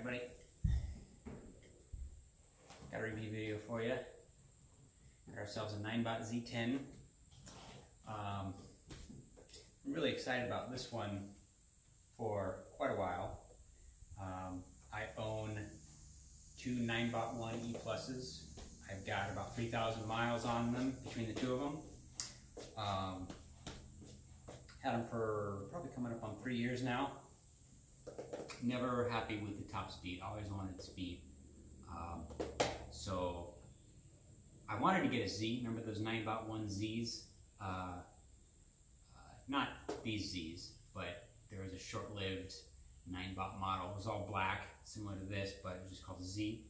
everybody. Got a review video for you. Got ourselves a Ninebot Z10. I'm really excited about this one for quite a while. I own two Ninebot Z10 E+s. I've got about 3,000 miles on them between the two of them. Had them for probably coming up on 3 years now. Never happy with the top speed, always wanted speed. So I wanted to get a Z. Remember those Ninebot Z10s? Not these Zs, but there was a short-lived Ninebot model. It was all black, similar to this, but it was just called Z.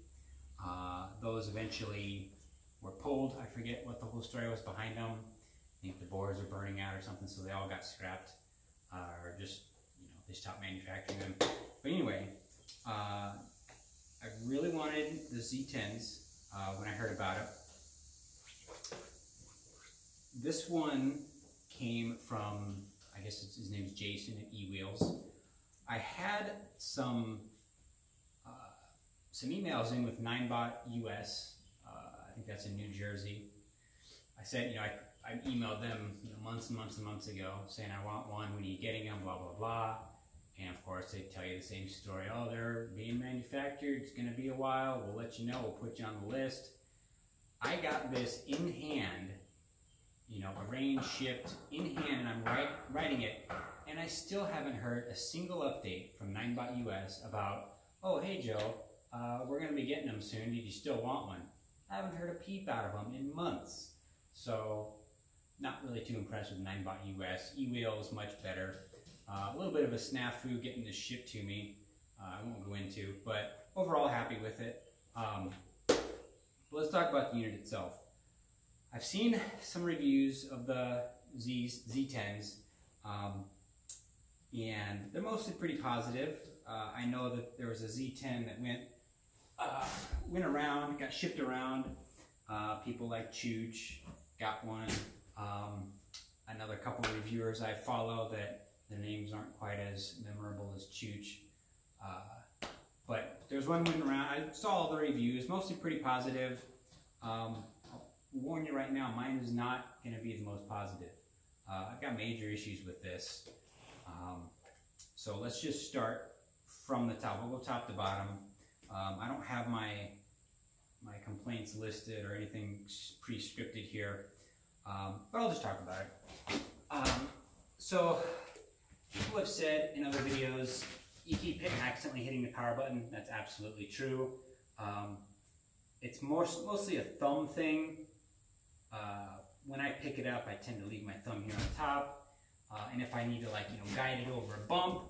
Those eventually were pulled. I forget what the whole story was behind them. I think the boards were burning out or something, so they all got scrapped, or just, they stopped manufacturing them. But anyway, I really wanted the Z10s when I heard about it. This one came from, I guess his name is Jason at eWheels. I had some emails in with Ninebot US. I think that's in New Jersey. I said, I emailed them months and months and months ago saying I want one, when are you getting them, blah, blah, blah. And of course they tell you the same story. Oh, they're being manufactured, it's gonna be a while, we'll let you know, we'll put you on the list. I got this in hand, arranged, shipped, in hand, and I'm writing it, and I still haven't heard a single update from Ninebot US about, oh, hey Joe, we're gonna be getting them soon, did you still want one? I haven't heard a peep out of them in months. So, not really too impressed with Ninebot US. eWheels much better. A little bit of a snafu getting this shipped to me. I won't go into, but overall happy with it. Let's talk about the unit itself. I've seen some reviews of the Z10s, and they're mostly pretty positive. I know that there was a Z10 that went around, got shipped around. People like Chooch got one. Another couple of reviewers I follow that their names aren't quite as memorable as Chooch. But there's one went around. I saw all the reviews, mostly pretty positive. I'll warn you right now, mine is not going to be the most positive. I've got major issues with this. So let's just start from the top. We'll go top to bottom. I don't have my complaints listed or anything pre-scripted here, but I'll just talk about it. So people have said in other videos, you keep accidentally hitting the power button. That's absolutely true. It's mostly a thumb thing. When I pick it up, I tend to leave my thumb here on top. And if I need to guide it over a bump,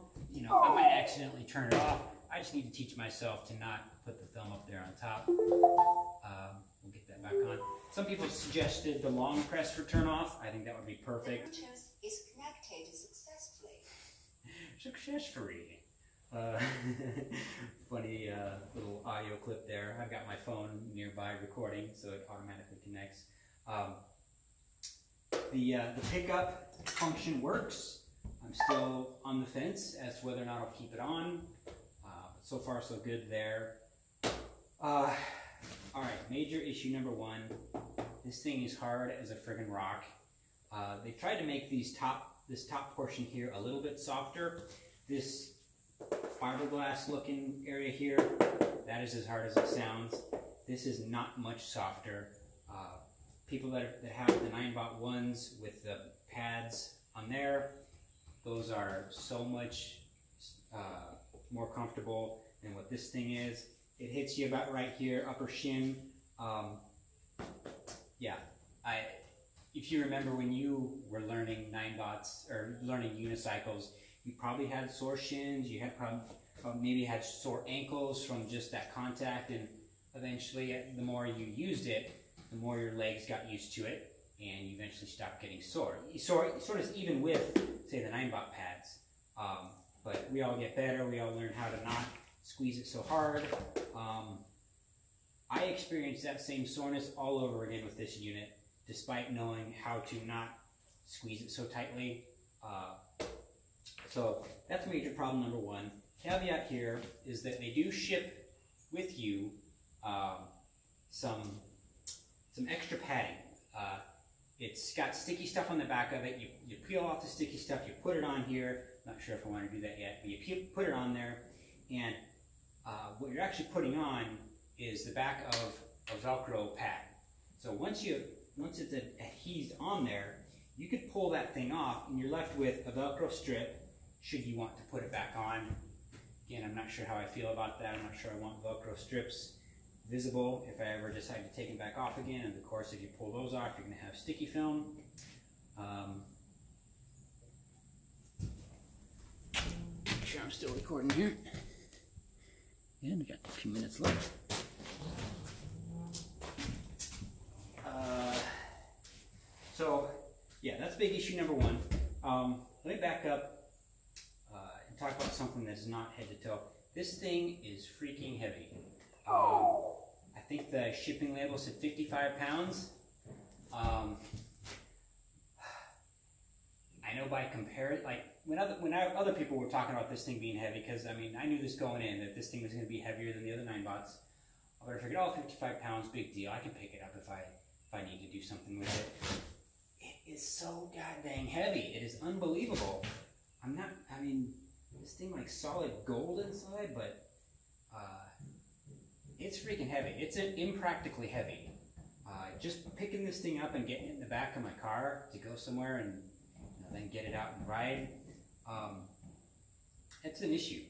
I might accidentally turn it off. I just need to teach myself to not put the thumb up there on top. We'll get that back on. Some people suggested the long press for turn off. I think that would be perfect. The Bluetooth is connected successfully. Successfully. Funny little audio clip there. I've got my phone nearby recording, so it automatically connects. The pickup function works. I'm still on the fence as to whether or not I'll keep it on. So far, so good there. All right, major issue number one. This thing is hard as a friggin' rock. They tried to make this top portion here a little bit softer. This fiberglass looking area here, that is as hard as it sounds. This is not much softer. People that have the Ninebot ones with the pads on there, those are so much more comfortable than what this thing is. It hits you about right here, upper shin. Yeah, if you remember when you were learning Ninebots or learning unicycles, you probably had sore shins. You had maybe had sore ankles from just that contact, and eventually, the more you used it, the more your legs got used to it, and you eventually stopped getting sore. Sort of even with, say, the Ninebot pads. But we all get better. We all learn how to not squeeze it so hard. I experienced that same soreness all over again with this unit, despite knowing how to not squeeze it so tightly. So that's major problem number one. caveat here is that they do ship with you some extra padding. It's got sticky stuff on the back of it. You peel off the sticky stuff, you put it on here. Not sure if I want to do that yet, but you put it on there, and what you're actually putting on is the back of a Velcro pad. So once it's adhesed on there, you could pull that thing off, and you're left with a Velcro strip. Should you want to put it back on? Again, I'm not sure how I feel about that. I'm not sure I want Velcro strips visible if I ever decide to take them back off again. And of course, if you pull those off, you're going to have sticky film. Make sure I'm still recording here. And we got a few minutes left. So, yeah, that's big issue number one. Let me back up and talk about something that's not head to toe. This thing is freaking heavy. I think the shipping label said 55 pounds. I know by comparison, like when other people were talking about this thing being heavy, because I mean, I knew this going in, that this thing was going to be heavier than the other Ninebots. But I figured, oh, 55 pounds, big deal. I can pick it up if I need to do something with it. It is so goddamn heavy. It is unbelievable. I mean, this thing like solid gold inside, but it's freaking heavy. It's impractically heavy. Just picking this thing up and getting it in the back of my car to go somewhere and then get it out and ride, it's an issue.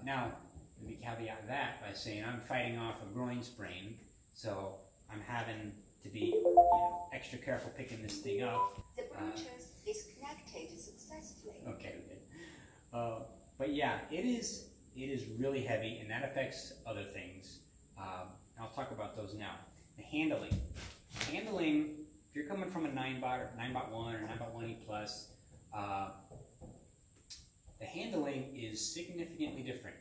Now, let me caveat that by saying I'm fighting off a groin sprain, so I'm having to be extra careful picking this thing up. The Bluetooth is connected successfully. Okay, good. But yeah, it is really heavy, and that affects other things. I'll talk about those now. The handling. Handling, if you're coming from a Ninebot or Ninebot 1 or Ninebot 1E Plus, the handling is significantly different.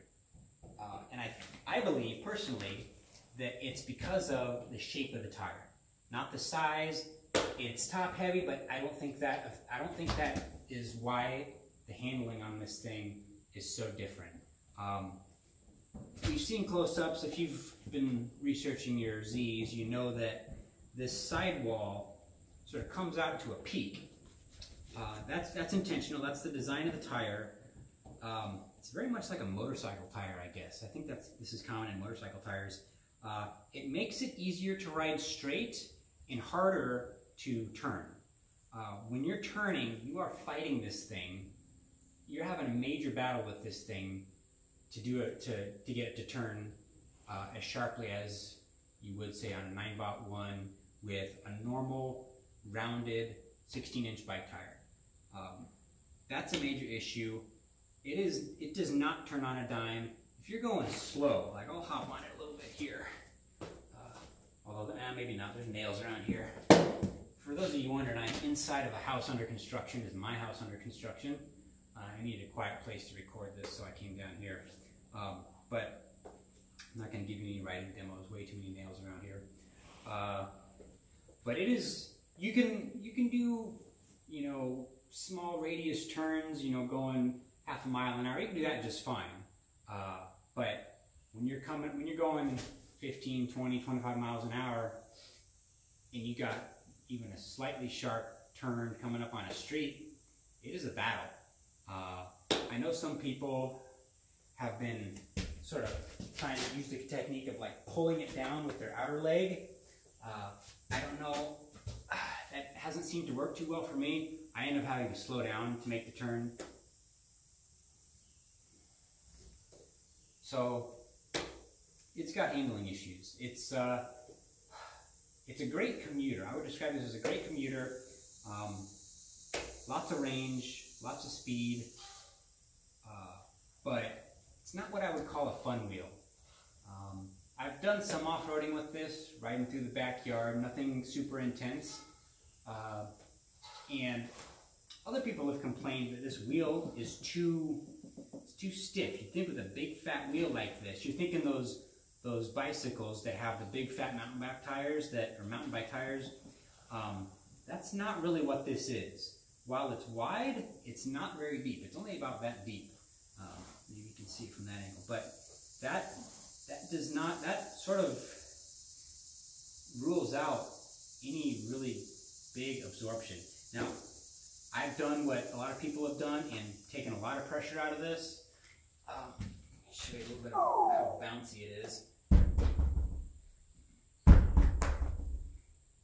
And I believe, personally, that it's because of the shape of the tire. Not the size. It's top heavy, but I don't think that is why the handling on this thing is so different. You've seen close-ups. If you've been researching your Zs, you know that this sidewall sort of comes out to a peak. That's intentional. That's the design of the tire. It's very much like a motorcycle tire, I guess. I think this is common in motorcycle tires. It makes it easier to ride straight and harder to turn. When you're turning, you are fighting this thing. You're having a major battle with this thing to get it to turn as sharply as you would say on a Ninebot 1 with a normal rounded 16-inch bike tire. That's a major issue. It does not turn on a dime. If you're going slow, like I'll hop on it a little bit here. Although maybe not. There's nails around here. For those of you wondering, I'm inside of a house under construction. This is my house under construction. I needed a quiet place to record this, so I came down here. But I'm not going to give you any riding demos. Way too many nails around here. But it is. You can do small radius turns. Going half a mile an hour. You can do that just fine. But when you're going 15, 20, 25 miles an hour, and you got even a slightly sharp turn coming up on a street, it is a battle. I know some people have been sort of trying to use the technique of like pulling it down with their outer leg. I don't know, that hasn't seemed to work too well for me. I end up having to slow down to make the turn. So it's got handling issues. It's a great commuter. I would describe this as a great commuter. Lots of range, lots of speed, but it's not what I would call a fun wheel. I've done some off-roading with this, riding through the backyard, nothing super intense. And other people have complained that this wheel is too stiff. You think with a big fat wheel like this, you're thinking those bicycles that have the big fat mountain bike tires or mountain bike tires. That's not really what this is. While it's wide, it's not very deep. It's only about that deep. Maybe you can see from that angle. But that does not, that sort of rules out any really big absorption. Now, I've done what a lot of people have done and taken a lot of pressure out of this. Let me show you a little bit of how bouncy it is.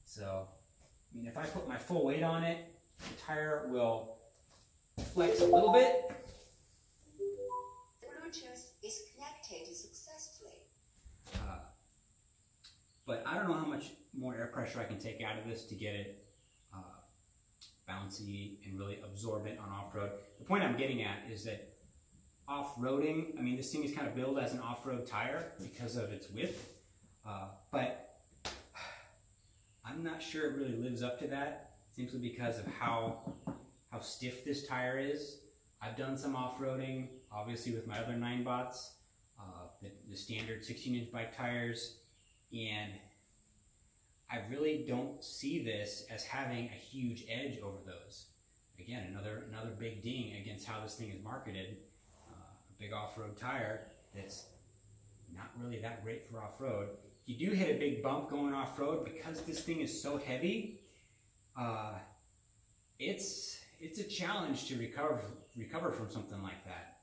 So, I mean, if I put my full weight on it, the tire will flex a little bit. The Bluetooth is connected successfully. But I don't know how much more air pressure I can take out of this to get it bouncy and really absorbent on off-road. The point I'm getting at is that off-roading, I mean, this thing is kind of billed as an off-road tire because of its width, but I'm not sure it really lives up to that, simply because of how stiff this tire is. I've done some off-roading, obviously with my other Ninebots, the standard 16-inch bike tires, and I really don't see this as having a huge edge over those. Again, another big ding against how this thing is marketed. A big off-road tire that's not really that great for off-road. If you do hit a big bump going off-road, because this thing is so heavy, it's a challenge to recover from something like that.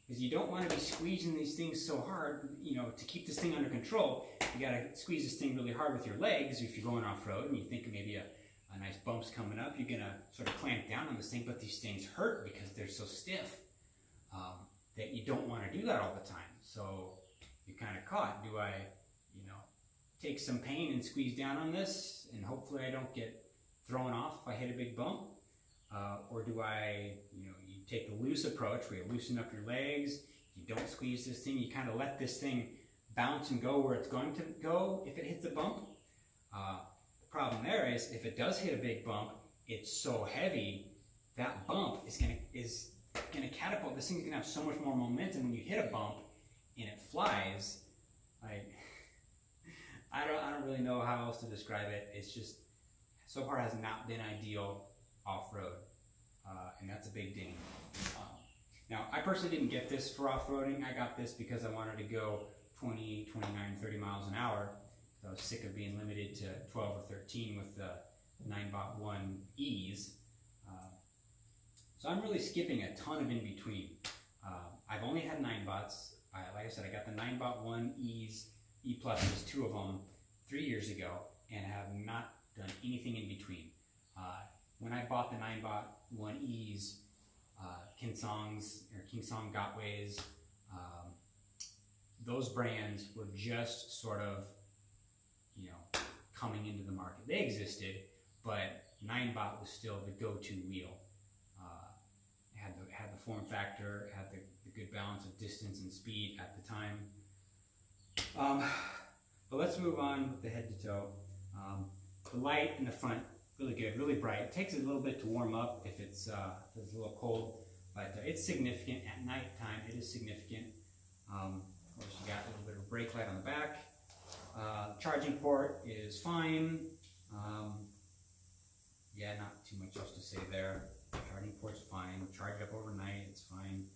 Because you don't want to be squeezing these things so hard, you know, to keep this thing under control. You got to squeeze this thing really hard with your legs if you're going off-road and you think maybe a nice bump's coming up. You're going to sort of clamp down on this thing, but these things hurt because they're so stiff that you don't want to do that all the time. So you're kind of caught. Do I, you know, take some pain and squeeze down on this and hopefully I don't get thrown off if I hit a big bump? Or do I, you know, you take the loose approach where you loosen up your legs, you don't squeeze this thing, you kind of let this thing bounce and go where it's going to go if it hits a bump. The problem there is if it does hit a big bump, it's so heavy, that bump is gonna catapult. This thing's gonna have so much more momentum when you hit a bump and it flies. I don't really know how else to describe it. It's just, so far has not been ideal off-road, and that's a big ding. Now, I personally didn't get this for off-roading. I got this because I wanted to go 20, 29, 30 miles an hour. I was sick of being limited to 12 or 13 with the Ninebot Z10s. So I'm really skipping a ton of in-between. I've only had Ninebots. Like I said, I got the Ninebot Z10s, E+, two of them, 3 years ago, and have not done anything in between. When I bought the Ninebot Z10s, Kingsong Gotways, those brands were just sort of, you know, coming into the market. They existed, but Ninebot was still the go-to wheel. It had the form factor, it had the good balance of distance and speed at the time. But let's move on with the head to toe. The light in the front, really good, really bright. It takes a little bit to warm up if it's a little cold, but it's significant. At night time, it is significant. Of course, you got a little bit of brake light on the back. Charging port is fine. Yeah, not too much else to say there. Charging port's fine. Charge it up overnight, it's fine.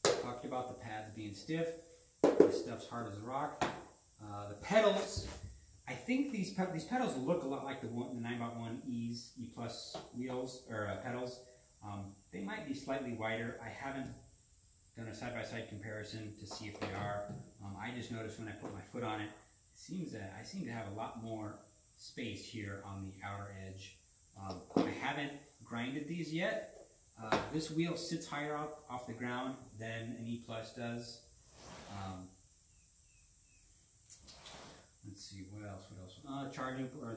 Talked about the pads being stiff. This stuff's hard as a rock. The pedals, I think these pedals look a lot like the Ninebot Z10s E+ wheels or pedals. They might be slightly wider. I haven't done a side-by-side comparison to see if they are. I just noticed when I put my foot on it, I seem to have a lot more space here on the outer edge. I haven't grinded these yet. This wheel sits higher up off the ground than an E+ does. Let's see, what else? Charging, or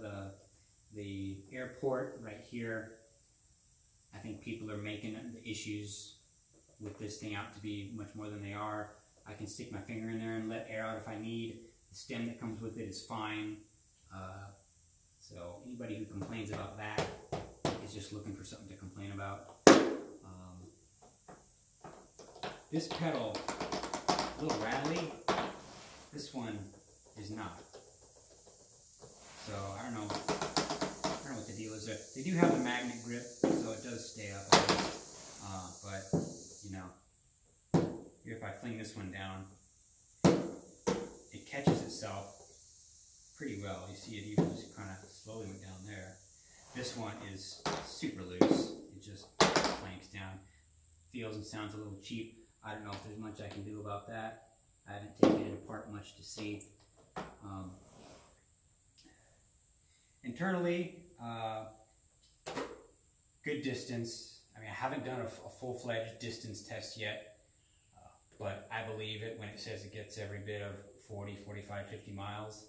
the air port right here. I think people are making the issues with this thing out to be much more than they are. I can stick my finger in there and let air out if I need. The stem that comes with it is fine. So anybody who complains about that is just looking for something to complain about. This pedal, a little rattly. This one is not. So I don't know what the deal is there. They do have the magnet grip, so it does stay up. but you know, here if I fling this one down, it catches itself pretty well. You see it even just kind of slowly went down there. This one is super loose. It just flanks down. Feels and sounds a little cheap. I don't know if there's much I can do about that. I haven't taken it apart much to see. Internally, good distance. I mean, I haven't done a full-fledged distance test yet, but I believe it when it says it gets every bit of 40, 45, 50 miles.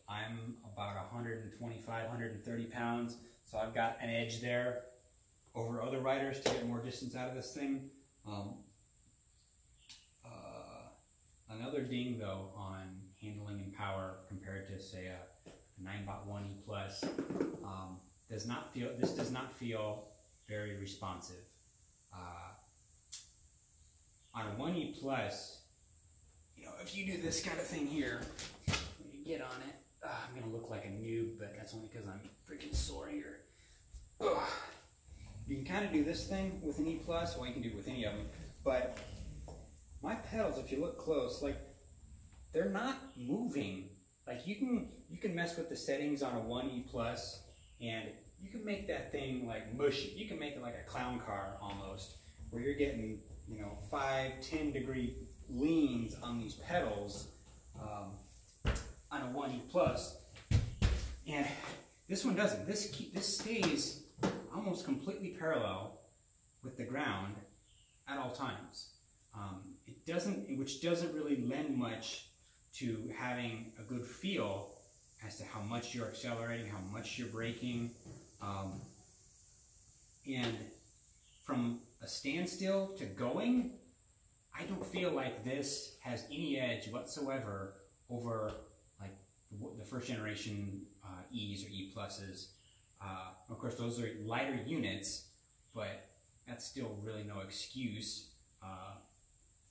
I'm about 125, 130 pounds, so I've got an edge there over other riders to get more distance out of this thing. Another ding though on handling and power compared to say a Ninebot Z10 Plus this does not feel very responsive. On a Z10 Plus, you know, if you do this kind of thing here, when you get on it, I'm gonna look like a noob, but that's only because I'm freaking sore here. Ugh. You can kind of do this thing with an E Plus, well, you can do it with any of them, but my pedals, if you look close, like, they're not moving. Like, you can mess with the settings on a Z10 Plus, and you can make that thing like mushy. You can make it like a clown car almost, where you're getting, you know, 5-10 degree leans on these pedals on a Z10 Plus, and this one doesn't. This stays almost completely parallel with the ground at all times. It doesn't, which doesn't really lend much to having a good feel as to how much you're accelerating, how much you're braking, and from a standstill to going, I don't feel like this has any edge whatsoever over like the first generation E's or E Pluses. Of course, those are lighter units, but that's still really no excuse.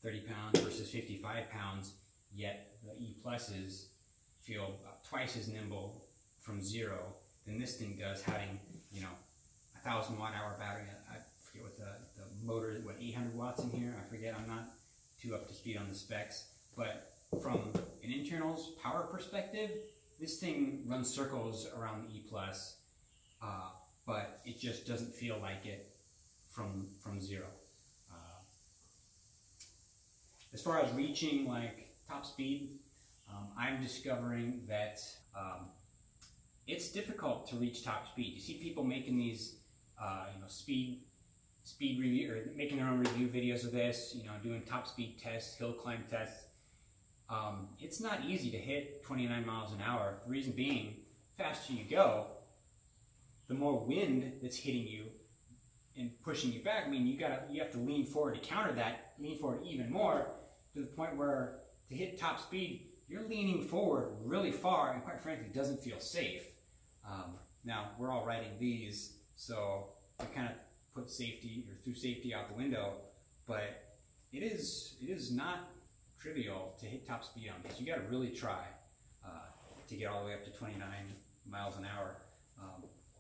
30 pounds versus 55 pounds, yet the E Pluses feel about twice as nimble from zero than this thing does, having, you know, 1,000 watt-hour battery. I forget what the motor is, what, 800 watts in here? I forget, I'm not too up to speed on the specs. But from an internals power perspective, this thing runs circles around the E Plus, but it just doesn't feel like it from zero. As far as reaching like top speed, I'm discovering that it's difficult to reach top speed. You see people making these, you know, speed review, or making their own review videos of this, you know, doing top speed tests, hill climb tests. It's not easy to hit 29 miles an hour. The reason being, the faster you go, the more wind that's hitting you and pushing you back. I mean, you have to lean forward to counter that, lean forward even more, to the point where to hit top speed, you're leaning forward really far, and quite frankly, it doesn't feel safe. Now, we're all riding these, so we kind of put safety, or threw safety out the window, but it is not trivial to hit top speed on these. You got to really try to get all the way up to 29 miles an hour.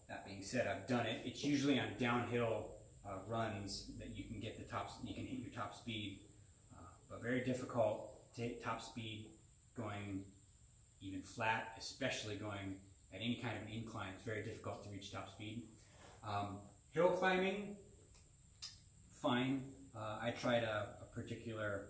That being said, I've done it. It's usually on downhill runs that you can get you can hit your top speed, but very difficult to hit top speed going even flat, especially going at any kind of an incline. It's very difficult to reach top speed. Hill climbing, fine. I tried a particular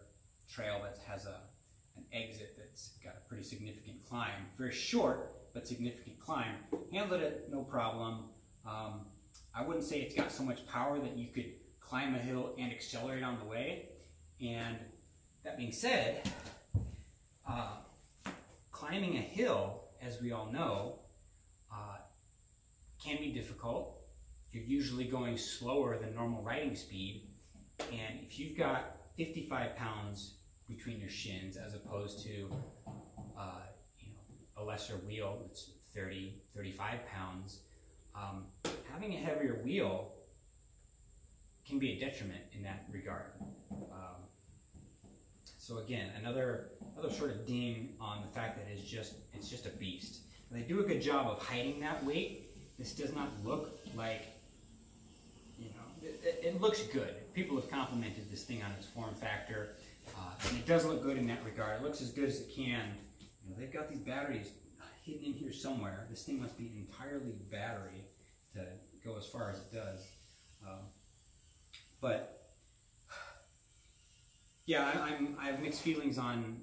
trail that has an exit that's got a pretty significant climb. Very short, but significant climb. Handled it, no problem. I wouldn't say it's got so much power that you could climb a hill and accelerate on the way. And that being said, climbing a hill, as we all know, can be difficult. You're usually going slower than normal riding speed. And if you've got 55 pounds between your shins, as opposed to you know, a lesser wheel that's 30, 35 pounds, having a heavier wheel can be a detriment in that regard. So again, another sort of ding on the fact that it's just a beast. And they do a good job of hiding that weight. This does not look like, you know, it looks good. People have complimented this thing on its form factor, and it does look good in that regard. It looks as good as it can. You know, they've got these batteries hidden in here somewhere. This thing must be entirely battery to go as far as it does. But yeah, I have mixed feelings on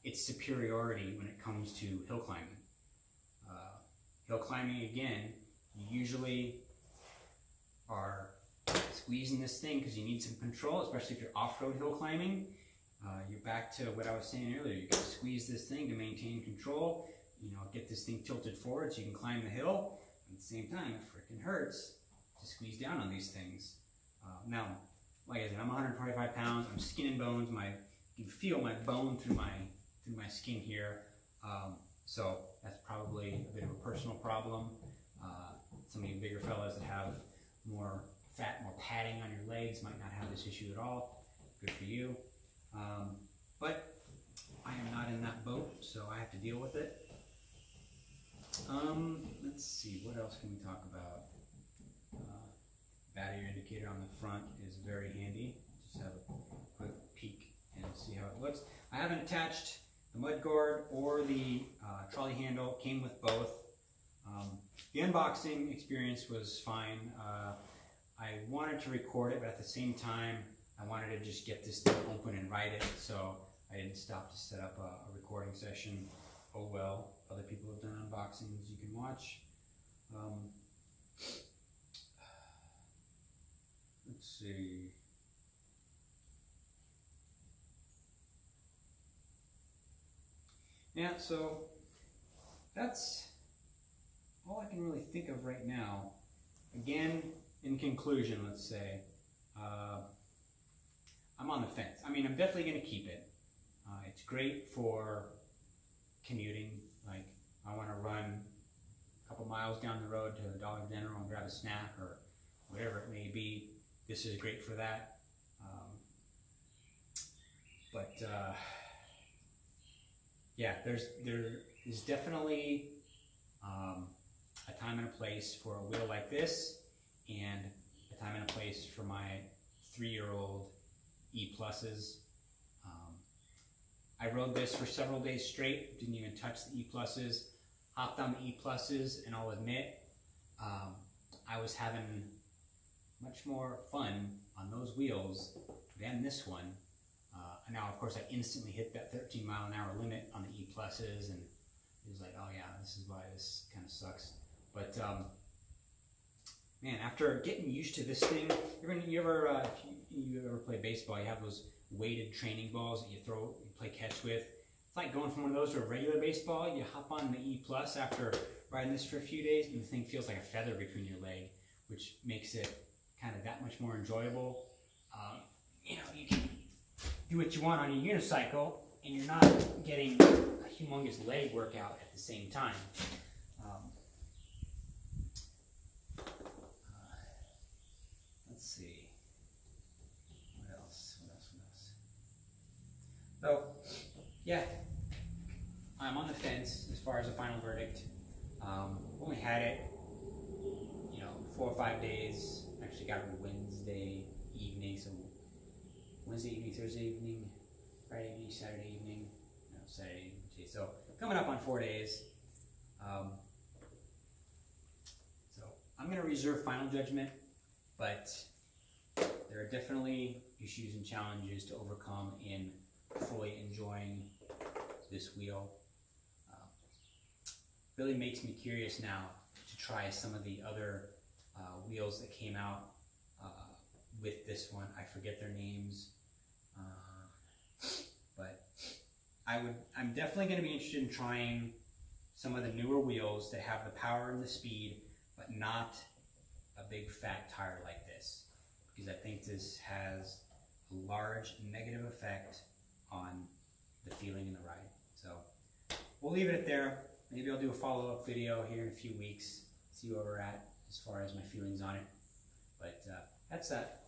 its superiority when it comes to hill climbing. Hill climbing, again, you usually are squeezing this thing because you need some control, especially if you're off-road hill climbing. You're back to what I was saying earlier. You got to squeeze this thing to maintain control. You know, get this thing tilted forward so you can climb the hill. At the same time, it freaking hurts to squeeze down on these things. Now, like I said, I'm 125 pounds. I'm skin and bones. You can feel my bone through my skin here. So that's probably a bit of a personal problem. Some of you bigger fellas that have more fat, more padding on your legs might not have this issue at all. Good for you. But I am not in that boat, so I have to deal with it. Let's see, what else can we talk about? Battery indicator on the front is very handy. Just have a quick peek and see how it looks. I haven't attached the mudguard or the trolley handle. Came with both. The unboxing experience was fine. I wanted to record it, but at the same time, I wanted to just get this thing open and write it, so I didn't stop to set up a recording session. Oh well, other people have done unboxings you can watch. Let's see. Yeah, so that's all I can really think of right now. Again, in conclusion, let's say, I'm on the fence. I mean, I'm definitely going to keep it. It's great for commuting. Like, I want to run a couple miles down the road to the Dollar General and grab a snack or whatever it may be. This is great for that. Yeah, there is definitely a time and a place for a wheel like this, and a time and a place for my 3-year-old E-Pluses. I rode this for several days straight, didn't even touch the E-Pluses, hopped on the E-Pluses, and I'll admit, I was having much more fun on those wheels than this one. Now, of course, I instantly hit that 13-mile-an-hour limit on the E-Pluses, and it was like, oh yeah, this is why this kind of sucks. But man, after getting used to this thing, if you ever play baseball, you have those weighted training balls that you play catch with. It's like going from one of those to a regular baseball. You hop on the E-Plus after riding this for a few days, and the thing feels like a feather between your leg, which makes it kind of that much more enjoyable. You know, you can do what you want on your unicycle, and you're not getting a humongous leg workout at the same time. Let's see. What else? So, yeah, I'm on the fence as far as a final verdict. Only had it, 4 or 5 days. Actually got it Wednesday evening, so Wednesday evening, Thursday evening, Friday evening, Saturday evening, Saturday evening. So coming up on 4 days. So I'm going to reserve final judgment, but there are definitely issues and challenges to overcome in fully enjoying this wheel. Really makes me curious now to try some of the other wheels that came out with this one. I forget their names, but I'm definitely going to be interested in trying some of the newer wheels that have the power and the speed, but not a big fat tire like this, because I think this has a large negative effect on the feeling in the ride. So we'll leave it at there. Maybe I'll do a follow-up video here in a few weeks, see where we're at as far as my feelings on it. But that's that.